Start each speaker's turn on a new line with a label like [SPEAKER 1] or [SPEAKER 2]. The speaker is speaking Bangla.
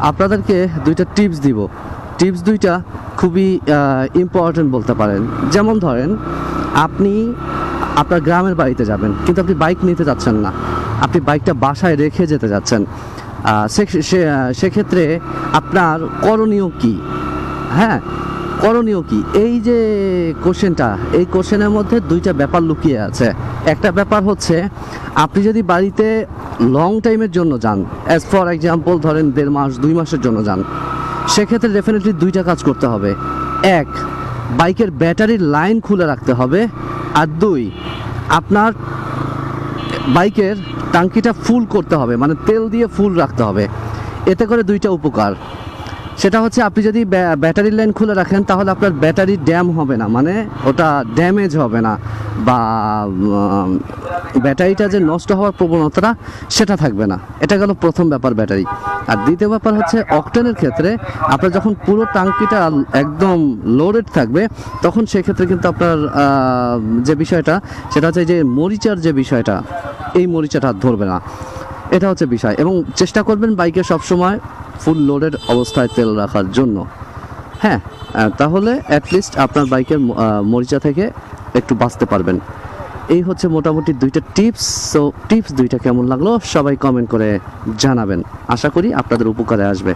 [SPEAKER 1] আপনাদেরকে দুইটা টিপস দিব। টিপস দুইটা খুবই ইম্পর্টেন্ট বলতে পারেন। যেমন ধরেন, আপনি আপনার গ্রামের বাড়িতে যাবেন, কিন্তু আপনি বাইক নিতে যাচ্ছেন না, আপনি বাইকটা বাসায় রেখে যেতে যাচ্ছেন। সেক্ষেত্রে আপনার করণীয় কি? হ্যাঁ, করণীয় কি? এই যে কোশ্চেনটা, এই কোশ্চেনের মধ্যে দুইটা ব্যাপার লুকিয়ে আছে। একটা ব্যাপার হচ্ছে, আপনি যদি বাড়িতে লং টাইমের জন্য যান, অ্যাজ ফর এক্সাম্পল ধরেন 1.5 মাস 2 মাসের জন্য যান, সেক্ষেত্রে ডেফিনেটলি দুইটা কাজ করতে হবে। এক, বাইকের ব্যাটারির লাইন খুলে রাখতে হবে। আর দুই, আপনার বাইকের টাঙ্কিটা ফুল করতে হবে, মানে তেল দিয়ে ফুল রাখতে হবে। এতে করে দুইটা উপকার। সেটা হচ্ছে, আপনি যদি ব্যাটারির লাইন খুলে রাখেন, তাহলে আপনার ব্যাটারি ড্যাম হবে না, মানে ওটা ড্যামেজ হবে না, বা ব্যাটারিটা যে নষ্ট হওয়ার প্রবণতাটা সেটা থাকবে না। এটা গেল প্রথম ব্যাপার, ব্যাটারি। আর দ্বিতীয় ব্যাপার হচ্ছে, অকটেনের ক্ষেত্রে আপনার যখন পুরো টাঙ্কিটা একদম লোডেড থাকবে, তখন সেক্ষেত্রে কিন্তু আপনার যে বিষয়টা, সেটা হচ্ছে যে মরিচার যে বিষয়টা, এই মরিচাটা আর ধরবে না। এটা হচ্ছে বিষয়। এবং চেষ্টা করবেন বাইকে সবসময় ফুল লোডেড অবস্থায় তেল রাখার জন্য। হ্যাঁ, তাহলে অ্যাটলিস্ট আপনার বাইকের মরিচা থেকে একটু বাঁচতে পারবেন। এই হচ্ছে মোটামুটি দুইটা টিপস। সো টিপস দুইটা কেমন লাগলো সবাই কমেন্ট করে জানাবেন। আশা করি আপনাদের উপকারে আসবে।